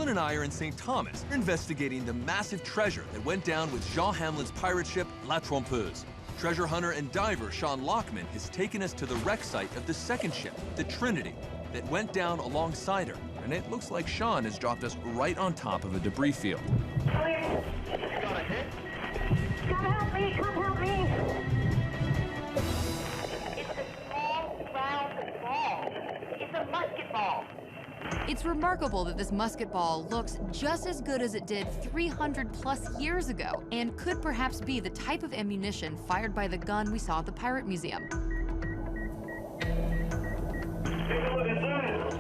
Ashlan and I are in St. Thomas, investigating the massive treasure that went down with Jean Hamelin's pirate ship, La Trompeuse. Treasure hunter and diver Sean Lockman has taken us to the wreck site of the second ship, the Trinity, that went down alongside her. And it looks like Sean has dropped us right on top of a debris field. Got a hit? Come help me, come help me. It's a small, round ball. It's a musket ball. It's remarkable that this musket ball looks just as good as it did 300+ years ago, and could perhaps be the type of ammunition fired by the gun we saw at the Pirate Museum. Take a look at that.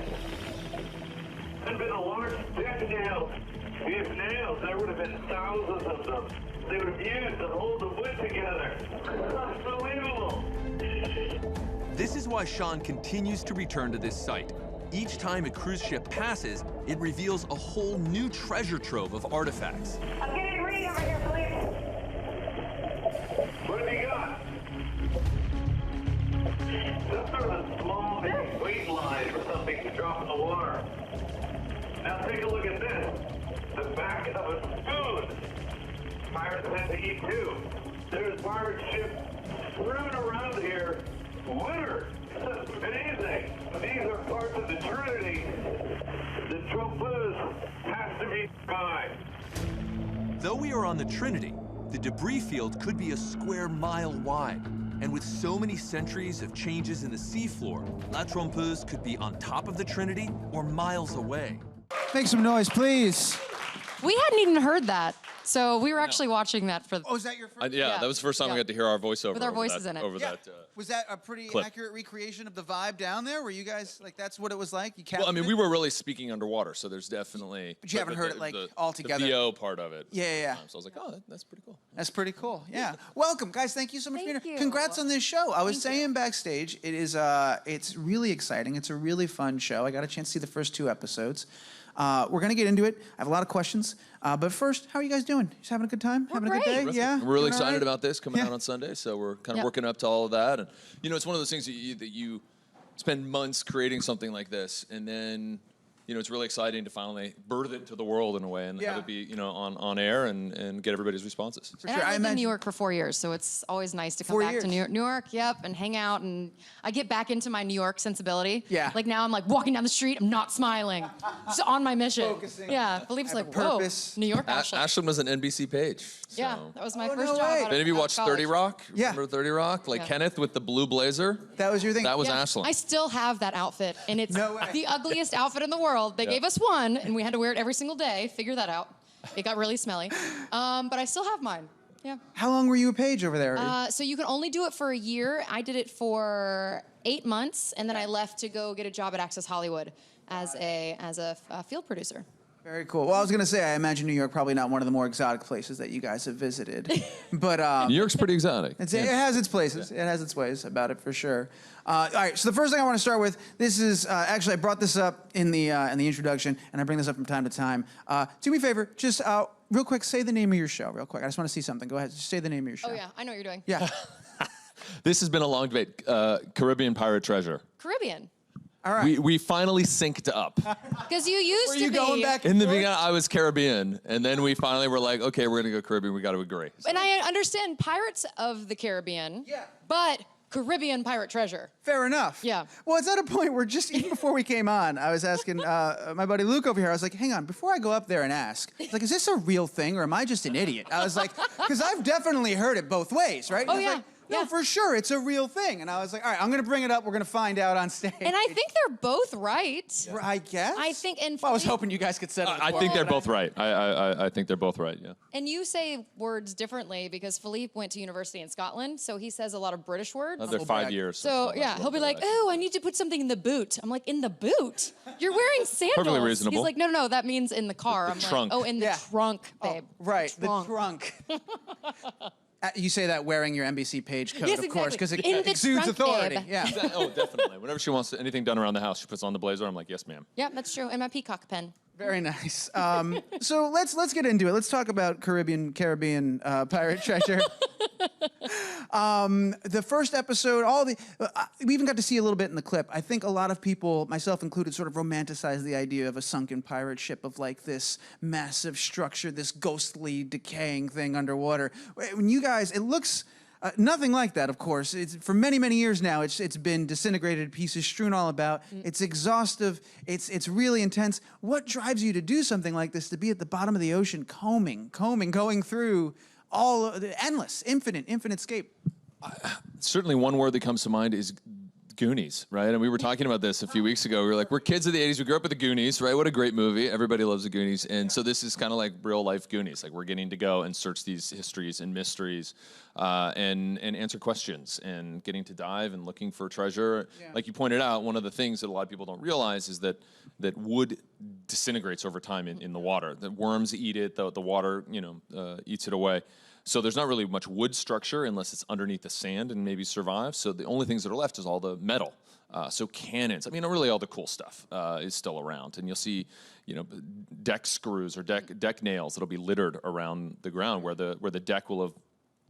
There's been a large deck nail. If nails, there would have been thousands of them. They would have used to hold the wood together. Unbelievable. This is why Sean continues to return to this site. Each time a cruise ship passes, it reveals a whole new treasure trove of artifacts. I'm getting ready over here, Philippe. What have you got? Some sort of a small weight line or something to drop in the water. Now take a look at this. The back of a spoon. Pirates tend to eat too. There's pirate ships swimming around here. Winter. It's amazing. These are parts of the Trinity. The Trompeuse has to be by. Though we are on the Trinity, the debris field could be a square mile wide. And with so many centuries of changes in the seafloor, La Trompeuse could be on top of the Trinity or miles away. Make some noise, please. We hadn't even heard that, so we were actually watching that for. Oh, is that your first? Yeah, that was the first time we got to hear our voiceover. With our over voices that, in it. Over Yeah. that. Was that a pretty clip. accurate recreation of the vibe down there? Were you guys, like, that's what it was like? You Well, I mean, captured we it? were really speaking underwater, so there's definitely. But you haven't heard it, like, all together. The VO part of it. Yeah. So I was like, oh, that's pretty cool. That's pretty cool. Yeah. Welcome, guys. Thank you so much for being Thank here. you. Congrats on this show. I was saying backstage, it is it's really exciting. It's a really fun show. I got a chance to see the first 2 episodes. We're gonna get into it. I have a lot of questions. But first, how are you guys doing? Just having a good time? Having a good day? great. Yeah. We're really Doing all excited right? about this coming Yeah. out on Sunday, so we're kind of Yep. working up to all of that. And you know, it's one of those things that you spend months creating something like this, and then you know, it's really exciting to finally birth it to the world in a way and Yeah. have it be, you know, on air and get everybody's responses. For And sure. I lived in imagine- New York for 4 years, so it's always nice to come 4 back years. to New York, yep, and hang out, and I get back into my New York sensibility. Yeah. Like now I'm like walking down the street, I'm not smiling. Just on my mission. Focusing. Yeah, Philippe's Have a like, whoa, purpose. New York Ashlan. Ashlan was an NBC page. So. Yeah, that was my Oh, first no job. way. out of- Did any of you out of watch college. 30 Rock? Yeah. Remember 30 Rock? Like Yeah. Kenneth with the blue blazer? That was your thing? That was Yeah, Ashlan. I still have that outfit, and it's No way. the ugliest outfit in the world. They Yeah. gave us one, and we had to wear it every single day. Figure that out. It got really smelly, but I still have mine. Yeah. How long were you a page over there? So you can only do it for a year. I did it for 8 months, and then I left to go get a job at Access Hollywood as a field producer. Very cool. Well, I was going to say, I imagine New York probably not one of the more exotic places that you guys have visited. But New York's pretty exotic. it has its places. It has its ways about it for sure. All right, so the first thing I want to start with, this is, actually I brought this up in the introduction, and I bring this up from time to time. Do me a favor, just real quick, say the name of your show real quick. I just want to see something. Go ahead, just say the name of your show. Oh yeah, I know what you're doing. Yeah. This has been a long debate. Caribbean Pirate Treasure. Caribbean. All right. We finally synced up. Because you used Were to you be. going back In the and forth? beginning, I was Caribbean, and then we finally were like, okay, we're gonna go Caribbean. We got to agree. And I understand Pirates of the Caribbean. Yeah. But Caribbean Pirate Treasure. Fair enough. Yeah. Well, it's at a point where just even before we came on, I was asking my buddy Luke over here, I was like, hang on, before I go up there and ask, I was like, is this a real thing or am I just an idiot? I was like, because I've definitely heard it both ways, right? Oh, And he's yeah. like, no, Yeah. for sure, it's a real thing. And I was like, all right, I'm going to bring it up. We're going to find out on stage. And I think they're both right. I guess. I think, and Well, I was Philippe- hoping you guys could settle it. I for think me. they're both right. I think they're both right. Yeah. And you say words differently because Philippe went to university in Scotland, so he says a lot of British words. They're Humble 5 brag. years. So yeah, he'll be like, "Oh, I need to put something in the boot." I'm like, "In the boot? You're wearing sandals." reasonable. He's like, "No, that means in the car." I'm trunk. like, "Oh, in the Yeah. trunk, babe." Right, Trunk. the trunk. You say that wearing your NBC page coat, Yes, of course, because it exactly. In the exudes trunk, authority. babe. Yeah. Oh, definitely. Whenever she wants anything done around the house, she puts on the blazer. I'm like, yes, ma'am. Yeah, that's true. And my peacock pen. Very nice. So let's get into it. Let's talk about Caribbean pirate treasure. The first episode, we even got to see a little bit in the clip. I think a lot of people, myself included, sort of romanticize the idea of a sunken pirate ship, of like this massive structure, this ghostly, decaying thing underwater. When you guys, it looks nothing like that, of course. It's, for many, many years now, it's been disintegrated, pieces strewn all about. It's exhaustive. It's really intense. What drives you to do something like this, to be at the bottom of the ocean, combing, going through all endless, infinite scape? Certainly one word that comes to mind is Goonies, right? And we were talking about this a few weeks ago. We were like, we're kids of the 80s. We grew up with the Goonies, right? What a great movie. Everybody loves the Goonies. And so this is kind of like real life Goonies. Like, we're getting to go and search these histories and mysteries and answer questions, and getting to dive and looking for treasure. Yeah. Like you pointed out, one of the things that a lot of people don't realize is that wood disintegrates over time in the water. The worms eat it, the water, eats it away. So there's not really much wood structure unless it's underneath the sand and maybe survives. So the only things that are left is all the metal. So cannons, really all the cool stuff is still around. And you'll see, deck screws or deck nails that'll be littered around the ground where the deck will have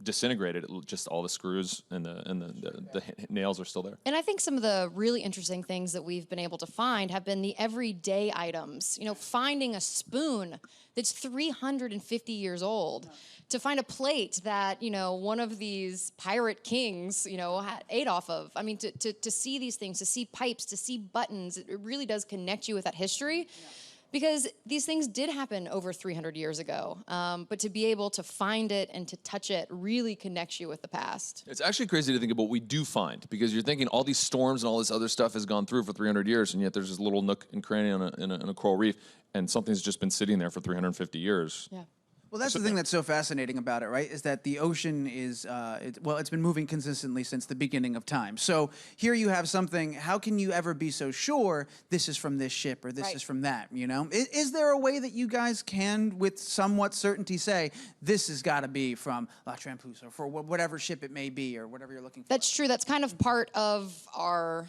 disintegrated. Just all the screws and the nails are still there. And I think some of the really interesting things that we've been able to find have been the everyday items. Finding a spoon that's 350 years old. To find a plate that, one of these pirate kings, ate off of. I mean, to see these things, to see pipes, to see buttons, it really does connect you with that history. Yeah. Because these things did happen over 300 years ago. But to be able to find it and to touch it really connects you with the past. It's actually crazy to think about what we do find, because you're thinking all these storms and all this other stuff has gone through for 300 years, and yet there's this little nook and cranny in a coral reef, and something's just been sitting there for 350 years. Yeah. Well, that's the thing that's so fascinating about it, right? Is that the ocean is, it's been moving consistently since the beginning of time. So here you have something, how can you ever be so sure this is from this ship or this is from that, Is there a way that you guys can, with somewhat certainty, say, this has got to be from La Trampouse or for whatever ship it may be or whatever you're looking for? That's true. That's kind of part of our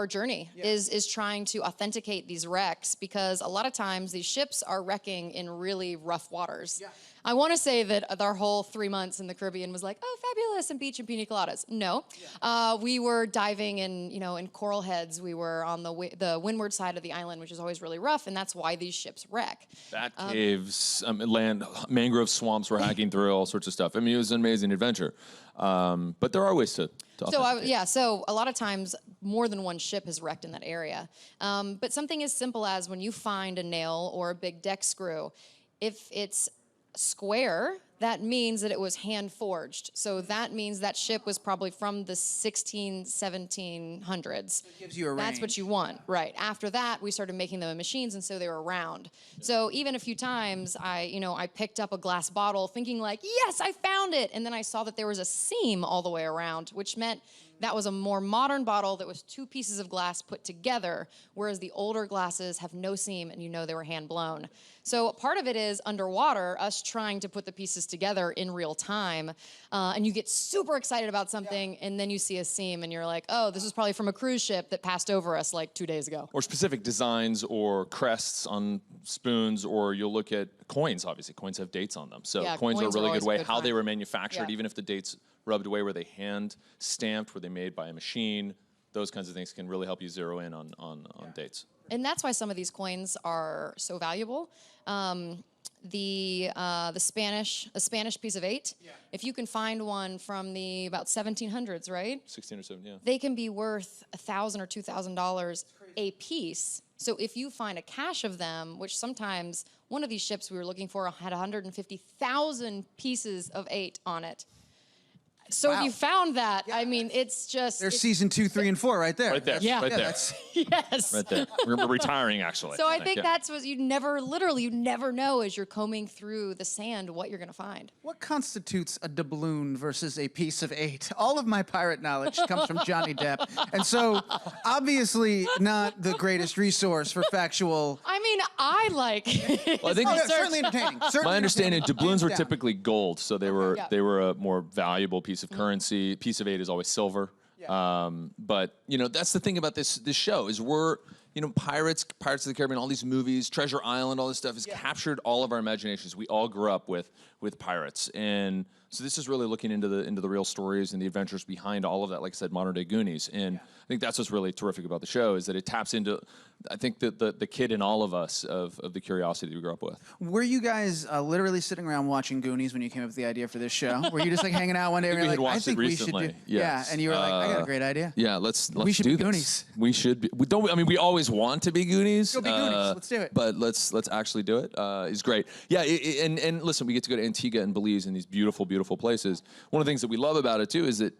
journey, is trying to authenticate these wrecks, because a lot of times these ships are wrecking in really rough waters. Yeah. I want to say that our whole 3 months in the Caribbean was like, oh, fabulous, and beach and pina coladas. No. Yeah. We were diving in coral heads. We were on the windward side of the island, which is always really rough, and that's why these ships wreck. Bat caves, land, mangrove swamps we're hacking through, all sorts of stuff. It was an amazing adventure. But there are ways to So a lot of times more than one ship has wrecked in that area. But something as simple as when you find a nail or a big deck screw, if it's square, that means that it was hand forged. So that means that ship was probably from the 1700s. It gives you a range. That's what you want, right? After that, we started making them in machines, and so they were round. Yeah. So even a few times, I picked up a glass bottle thinking like, yes, I found it. And then I saw that there was a seam all the way around, which meant that was a more modern bottle that was 2 pieces of glass put together, whereas the older glasses have no seam, and they were hand blown. So part of it is underwater, us trying to put the pieces together in real time, and you get super excited about something, and then you see a seam, and you're like, oh, this is probably from a cruise ship that passed over us like 2 days ago. Or specific designs or crests on spoons, or you'll look at coins, obviously. Coins have dates on them. So coins are a really good way, how they were manufactured, even if the dates rubbed away, were they hand stamped, were they made by a machine? Those kinds of things can really help you zero in on dates. And that's why some of these coins are so valuable. The Spanish piece of 8, if you can find one from the about 1700s, right? 16 or 17, yeah. They can be worth $1,000 or $2,000 a piece. So if you find a cache of them, which sometimes one of these ships we were looking for had 150,000 pieces of 8 on it. So if you found that, it's just... There's season 2, 3, and 4 right there. Right there, yeah. right there. Yes. Right there. We're retiring, actually. So I think that's what you never know as you're combing through the sand what you're going to find. What constitutes a doubloon versus a piece of 8? All of my pirate knowledge comes from Johnny Depp. And so, obviously, not the greatest resource for factual... I like... Well, I think certainly entertaining. My understanding, doubloons were typically gold, so they were a more valuable piece of currency. Piece of 8 is always silver. Yeah. But that's the thing about this show is we're Pirates of the Caribbean, all these movies, Treasure Island, all this stuff has captured all of our imaginations. We all grew up with pirates, and So this is really looking into the real stories and the adventures behind all of that. Like I said, modern day Goonies, and I think that's what's really terrific about the show is that it taps into, I think, the kid in all of us of the curiosity that we grew up with. Were you guys literally sitting around watching Goonies when you came up with the idea for this show? Were you just like hanging out one day and you're like, I think we should do, yeah, and you were like, I got a great idea. Yeah, let's we should do be this. Goonies. We should be. I mean, we always want to be Goonies. Go be Goonies. Let's do it. But let's actually do it. It's great. Yeah, and listen, we get to go to Antigua and Belize and these beautiful, beautiful places. One of the things that we love about it too is that,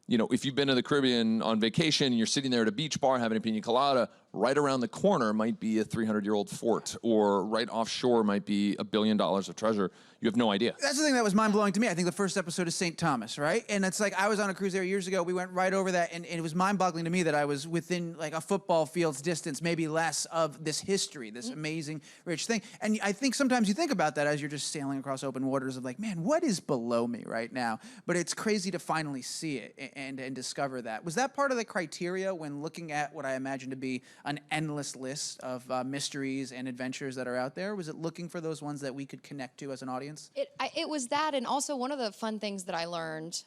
you know, if you've been to the Caribbean on vacation and you're sitting there at a beach bar having a pina colada, right around the corner might be a 300-year-old fort, or right offshore might be $1 billion of treasure. You have no idea. That's the thing that was mind-blowing to me. I think the first episode is St. Thomas, right? And it's like, I was on a cruise there years ago. We went right over that, and it was mind-boggling to me that I was within like a football field's distance, maybe less, of this history, this amazing, rich thing. And I think sometimes you think about that as you're just sailing across open waters of like, man, what is below me right now? But it's crazy to finally see it and discover that. Was that part of the criteria when looking at what I imagine to be an endless list of mysteries and adventures that are out there? Was it looking for those ones that we could connect to as an audience? It was that, and also one of the fun things that I learned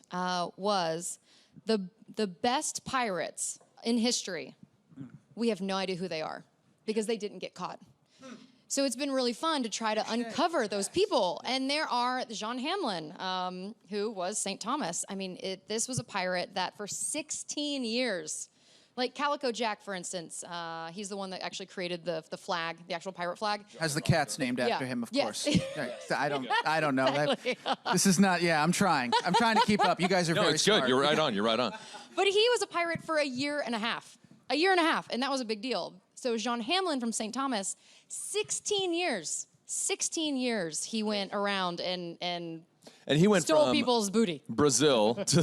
was the best pirates in history. We have no idea who they are because they didn't get caught. So it's been really fun to try to uncover those people. And there are Jean Hamlin, who was St. Thomas. I mean, this was a pirate that for 16 years. Like Calico Jack, for instance, he's the one that actually created the flag, the actual pirate flag. Has the cats named after him, of Yes. course. I don't know. Exactly. This is not. Yeah, I'm trying to keep up. You guys are very it's good. smart. You're right on. You're right on. But he was a pirate for a year and a half, and that was a big deal. So Jean Hamlin from St. Thomas, 16 years he went around and he went stole from people's booty. Brazil to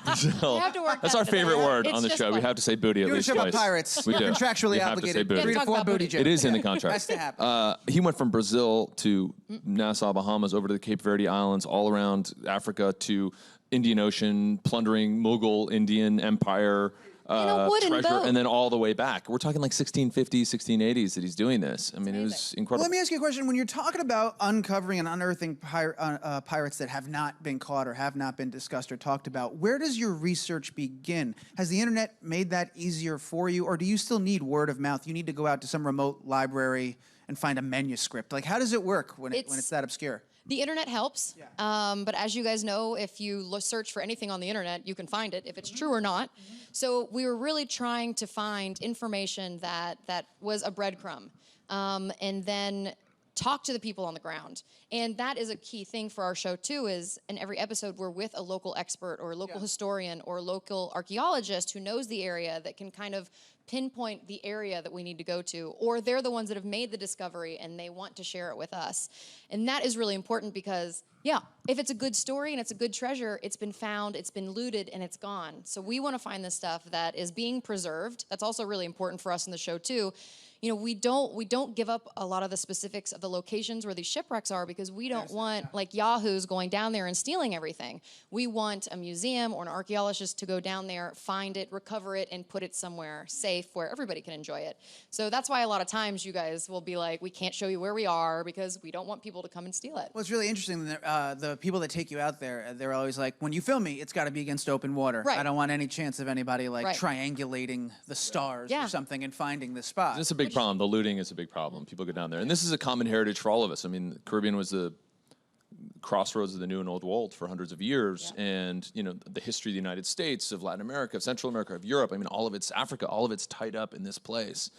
Brazil. You have to work That's that our in favorite there. word It's on the just show. We fun. have to say booty at You're least a show about twice. pirates. We You're do. contractually We have to obligated. say booty. 3 to 4 Talk about booty booty. jokes. It is in the contract. Has to happen. He went from Brazil to Nassau, Bahamas, over to the Cape Verde Islands, all around Africa to Indian Ocean, plundering Mughal Indian Empire wooden treasure, boat. and then all the way back. We're talking like 1650s, 1680s that he's doing this. I mean, it was incredible. Well, let me ask you a question. When you're talking about uncovering and unearthing pirates that have not been caught or have not been discussed or talked about, where does your research begin? Has the internet made that easier for you, or do you still need word of mouth? You need to go out to some remote library and find a manuscript. Like, how does it work when it's that obscure? The internet helps, but as you guys know, if you search for anything on the internet, you can find it, if it's true or not. So we were really trying to find information that was a breadcrumb, and then talk to the people on the ground. And that is a key thing for our show too, is in every episode we're with a local expert or a local historian or a local archaeologist who knows the area that can kind of pinpoint the area that we need to go to, or they're the ones that have made the discovery and they want to share it with us. And that is really important because, if it's a good story and it's a good treasure, it's been found, it's been looted, and it's gone. So we want to find the stuff that is being preserved. That's also really important for us in the show too. You know, we don't give up a lot of the specifics of the locations where these shipwrecks are because we don't want like yahoos going down there and stealing everything. We want a museum or an archaeologist to go down there, find it, recover it, and put it somewhere safe where everybody can enjoy it. So that's why a lot of times you guys will be like, we can't show you where we are because we don't want people to come and steal it. Well, it's really interesting that the people that take you out there, they're always like, when you film me, it's got to be against open water. Right. I don't want any chance of anybody like Right. triangulating the stars or something and finding the spot. It's a big problem. The looting is a big problem. People go down there. And this is a common heritage for all of us. I mean, the Caribbean was the crossroads of the New and Old World for hundreds of years. And, you know, the history of the United States, of Latin America, of Central America, of Europe, I mean, all of it's Africa, all of it's tied up in this place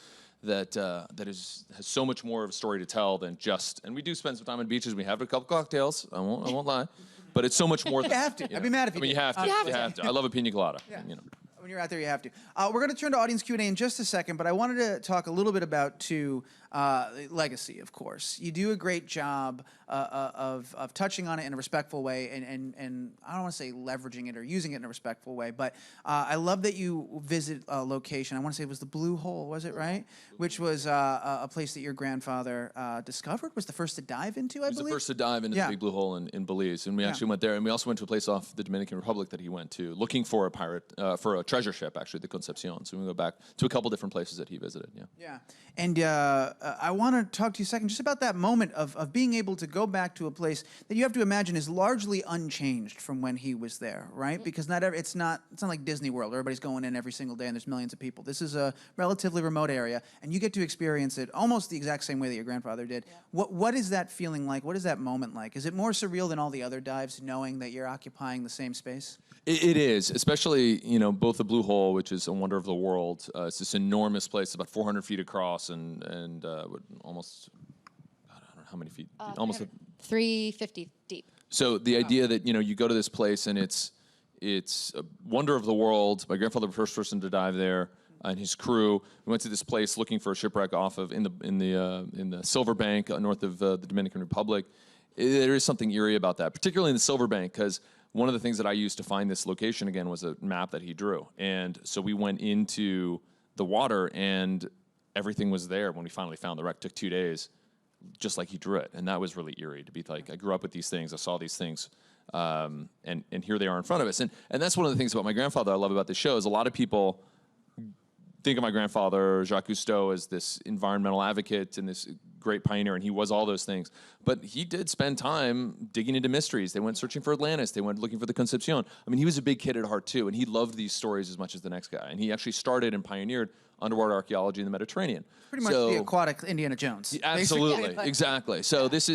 that has so much more of a story to tell than just, and we do spend some time on beaches. We have a couple cocktails. I won't lie. But it's so much more than You have to. I'd be mad if you I mean, you have to. You You have to. I love a pina colada. You know. When you're out there, you have to. We're going to turn to audience Q&A in just a second, but I wanted to talk a little bit about, legacy, of course. You do a great job of touching on it in a respectful way, and I don't want to say leveraging it or using it in a respectful way, but I love that you visit a location. I want to say it was the Blue Hole, was it right? Which was a place that your grandfather discovered, was the first to dive into, I believe? He was the first to dive into the Big Blue Hole in Belize, and we actually went there, and we also went to a place off the Dominican Republic that he went to, looking for a treasure treasure ship, actually, the Concepcion. So we go back to a couple different places that he visited. Yeah. Yeah. And I want to talk to you a second just about that moment of being able to go back to a place that you have to imagine is largely unchanged from when he was there, right? Because it's not like Disney World. Everybody's going in every single day and there's millions of people. This is a relatively remote area, and you get to experience it almost the exact same way that your grandfather did. Yeah. What is that feeling like? What is that moment like? Is it more surreal than all the other dives, knowing that you're occupying the same space? It is, especially, both the Blue Hole, which is a wonder of the world. It's this enormous place, about 400 feet across, and almost, I don't know how many feet, almost 350 deep. So the idea that, you go to this place and it's a wonder of the world. My grandfather was the first person to dive there, and his crew. We went to this place looking for a shipwreck off of in the Silver Bank north of the Dominican Republic. There is something eerie about that, particularly in the Silver Bank, because one of the things that I used to find this location again was a map that he drew. And so we went into the water and everything was there when we finally found the wreck. It took 2 days, just like he drew it. And that was really eerie to be like, I grew up with these things, I saw these things, and here they are in front of us. And that's one of the things about my grandfather I love about this show is a lot of people think of my grandfather, Jacques Cousteau, as this environmental advocate and this great pioneer, and he was all those things. But he did spend time digging into mysteries. They went searching for Atlantis. They went looking for the Concepcion. I mean, he was a big kid at heart, too, and he loved these stories as much as the next guy. And he actually started and pioneered underwater archaeology in the Mediterranean. Pretty much the aquatic Indiana Jones. Absolutely, exactly. So this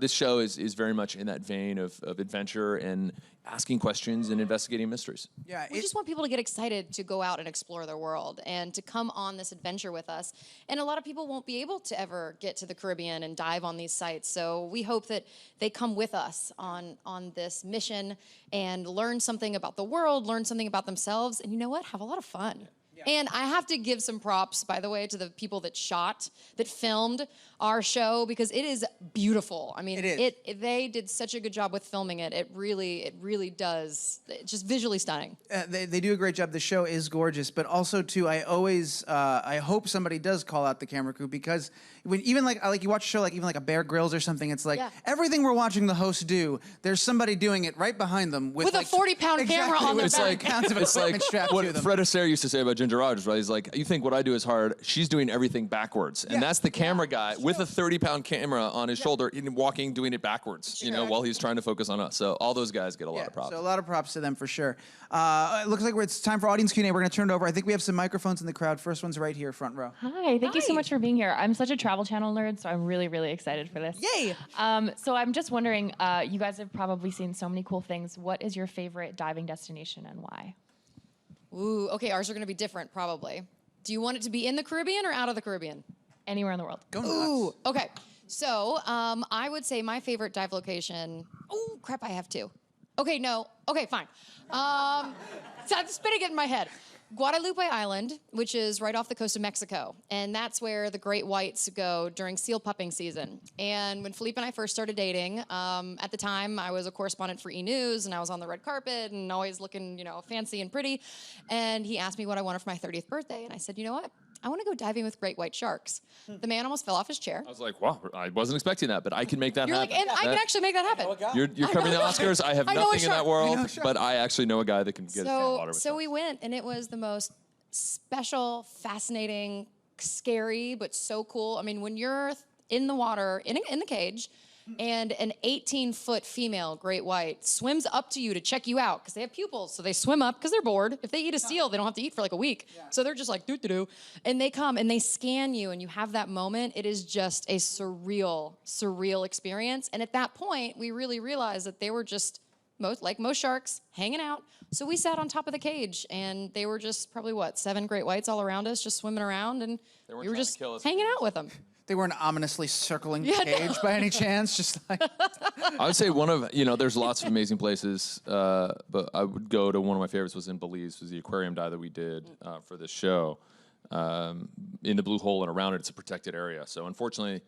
show is very much in that vein of adventure and asking questions and investigating mysteries. Yeah, We just want people to get excited to go out and explore their world and to come on this adventure with us. And a lot of people won't be able to ever get to the Caribbean and dive on these sites. So we hope that they come with us on this mission and learn something about the world, learn something about themselves, and you know what? Have a lot of fun. And I have to give some props, by the way, to the people that filmed our show, because it is beautiful. I mean, they did such a good job with filming it. It really does. It's just visually stunning. They do a great job. The show is gorgeous, but also too, I hope somebody does call out the camera crew, because when even like you watch a show like even like a Bear Grylls or something, it's like everything we're watching the host do, there's somebody doing it right behind them with a 40-pound camera on their back. It's like what Fred Astaire used to say about Ginger Rogers, right? He's like, you think what I do is hard, she's doing everything backwards. And that's the camera guy with a 30-pound camera on his shoulder, walking, doing it backwards, while he's trying to focus on us. So all those guys get a lot of props. So a lot of props to them for sure. It looks like it's time for audience Q&A. We're going to turn it over. I think we have some microphones in the crowd. First one's right here, front row. Hi, thank you so much for being here. I'm such a Travel Channel nerd, so I'm really, really excited for this. Yay! So I'm just wondering, you guys have probably seen so many cool things. What is your favorite diving destination and why? Ooh, okay, ours are going to be different, probably. Do you want it to be in the Caribbean or out of the Caribbean? Anywhere in the world. Go nuts. Ooh, okay. So I would say my favorite dive location. Oh, crap, I have two. Okay, no. Okay, fine. So I'm spinning it in my head. Guadalupe Island, which is right off the coast of Mexico. And that's where the great whites go during seal pupping season. And when Philippe and I first started dating, at the time I was a correspondent for E! News, and I was on the red carpet and always looking, fancy and pretty. And he asked me what I wanted for my 30th birthday. And I said, you know what? I want to go diving with great white sharks. The man almost fell off his chair. I was like, wow, I wasn't expecting that, but I can make that You're happen. like, and I can actually make that happen. You're covering the Oscars. I have nothing in that world, shark. but I actually know a guy that can get in the water with So we went, and it was the most special, fascinating, scary, but so cool. I mean, when you're in the water, in the cage, and an 18-foot female great white swims up to you to check you out because they have pupils, so they swim up because they're bored. If they eat a seal, they don't have to eat for like a week. So they're just like, doo-doo-doo. And they come and they scan you, and you have that moment. It is just a surreal experience. And at that point, we really realized that they were just, like most sharks, hanging out. So we sat on top of the cage, and they were just probably, 7 great whites all around us, just swimming around, and we were just hanging out with them. They weren't ominously circling the cage by any chance, just like... I would say one of, there's lots of amazing places, but I would go to one of my favorites was in Belize, was the aquarium dive that we did for this show. In the Blue Hole and around it, it's a protected area. So unfortunately,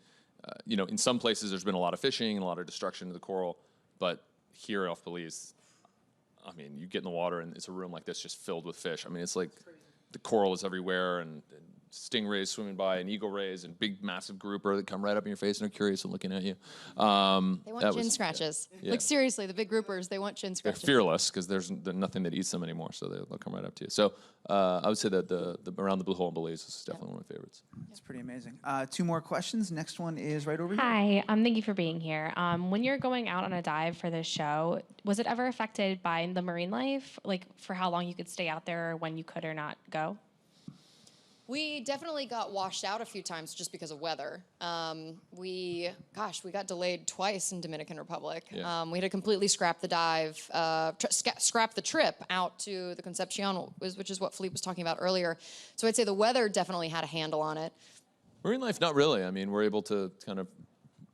in some places there's been a lot of fishing and a lot of destruction to the coral, but here off Belize, I mean, you get in the water and it's a room like this just filled with fish. I mean, it's like the coral is everywhere and stingrays swimming by and eagle rays and big massive grouper that come right up in your face and are curious and looking at you. They want chin scratches. Yeah. Like seriously, the big groupers, they want chin They're scratches. fearless because there's nothing that eats them anymore, so they'll come right up to you. So I would say that the Around the Blue Hole in Belize is definitely one of my favorites. It's pretty amazing. 2 more questions. Next one is right over here. Hi, thank you for being here. When you're going out on a dive for this show, was it ever affected by the marine life? Like for how long you could stay out there or when you could or not go? We definitely got washed out a few times just because of weather. We got delayed twice in Dominican Republic. Yeah. We had to completely scrap the dive, scrap the trip out to the Concepcion, which is what Philippe was talking about earlier. So I'd say the weather definitely had a handle on it. Marine life, not really. I mean, we're able to kind of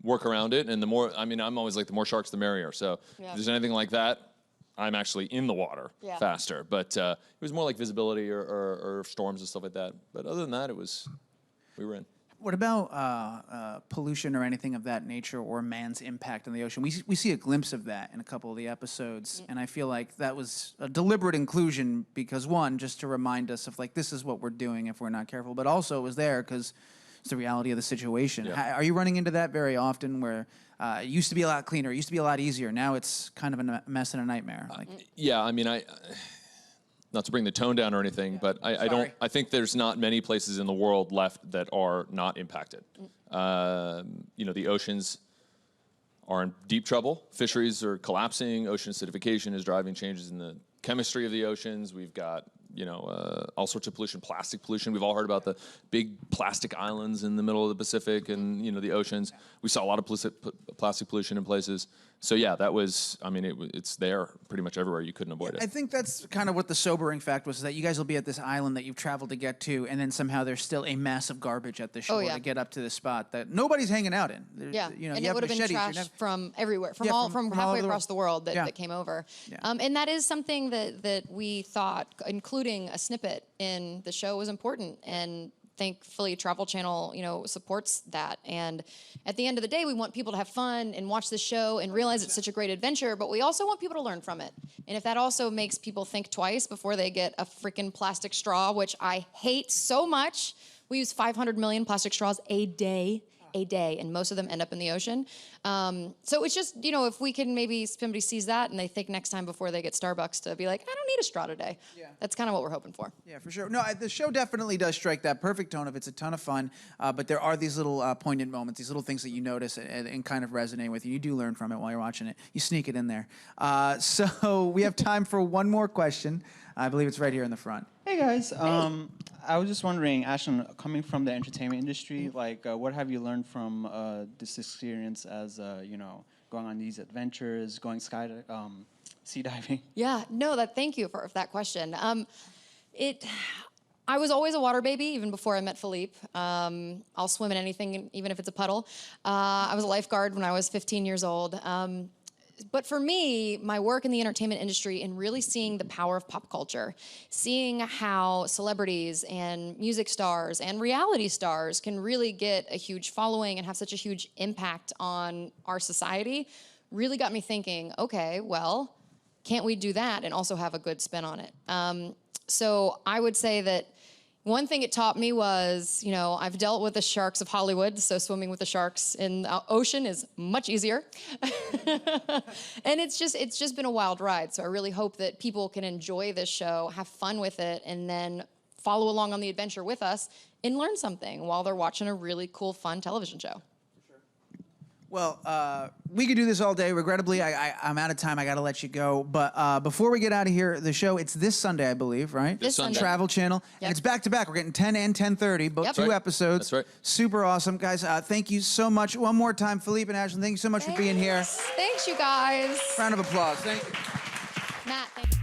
work around it, and the more, I mean, I'm always like, the more sharks, the merrier. So Yeah. if there's anything like that, I'm actually in the water Yeah. faster. But it was more like visibility or storms and stuff like that. But other than that, we were in. What about pollution or anything of that nature or man's impact on the ocean? We see a glimpse of that in a couple of the episodes, and I feel like that was a deliberate inclusion because, one, just to remind us of, like, this is what we're doing if we're not careful, but also it was there because it's the reality of the situation. Yeah. Are you running into that very often where it used to be a lot cleaner, it used to be a lot easier, now it's kind of a mess and a nightmare? Like, Yeah, I mean, not to bring the tone down or anything, but I think there's not many places in the world left that are not impacted. The oceans are in deep trouble. Fisheries are collapsing. Ocean acidification is driving changes in the chemistry of the oceans. We've got, all sorts of pollution, plastic pollution. We've all heard about the big plastic islands in the middle of the Pacific and, the oceans. We saw a lot of plastic pollution in places. So yeah, that was, I mean, it's there pretty much everywhere. You couldn't avoid it. I think that's kind of what the sobering fact was, is that you guys will be at this island that you've traveled to get to, and then somehow there's still a mass of garbage at the shore to get up to the spot that nobody's hanging out in. Yeah, You and it would have been trash from everywhere, from Yeah, all from all halfway over the across the world that, Yeah. that came over. Yeah. And that is something that we thought, including a snippet in the show, was important. And thankfully, Travel Channel, supports that. And at the end of the day, we want people to have fun and watch the show and realize it's such a great adventure, but we also want people to learn from it. And if that also makes people think twice before they get a freaking plastic straw, which I hate so much. We use 500 million plastic straws a day, and most of them end up in the ocean. So it's just, if we can, maybe somebody sees that and they think next time before they get Starbucks to be like, I don't need a straw today. Yeah. That's kind of what we're hoping for. Yeah, for sure. No, the show definitely does strike that perfect tone of it's a ton of fun, but there are these little poignant moments, these little things that you notice and kind of resonate with you. You do learn from it while you're watching it. You sneak it in there. So we have time for one more question. I believe it's right here in the front. Hey guys, I was just wondering, Ashlan, coming from the entertainment industry, like, what have you learned from this experience as, going on these adventures, going sea diving? Yeah, no, thank you for that question. I was always a water baby, even before I met Philippe. I'll swim in anything, even if it's a puddle. I was a lifeguard when I was 15 years old. But for me, my work in the entertainment industry and really seeing the power of pop culture, seeing how celebrities and music stars and reality stars can really get a huge following and have such a huge impact on our society, really got me thinking, okay, well, can't we do that and also have a good spin on it? So I would say that one thing it taught me was, I've dealt with the sharks of Hollywood, so swimming with the sharks in the ocean is much easier. And it's just been a wild ride. So I really hope that people can enjoy this show, have fun with it, and then follow along on the adventure with us and learn something while they're watching a really cool, fun television show. Well, we could do this all day. Regrettably, I'm out of time. I got to let you go. But before we get out of here, the show, it's this Sunday, I believe, right? This Sunday. Travel Channel. Yep. And it's back-to-back. We're getting 10 and 10:30, both Yep. two episodes. That's right. Super awesome. Guys, thank you so much. One more time, Philippe and Ashlan, thank you so much for being here. Thanks, you guys. Round of applause. Thank you. Matt, thank you.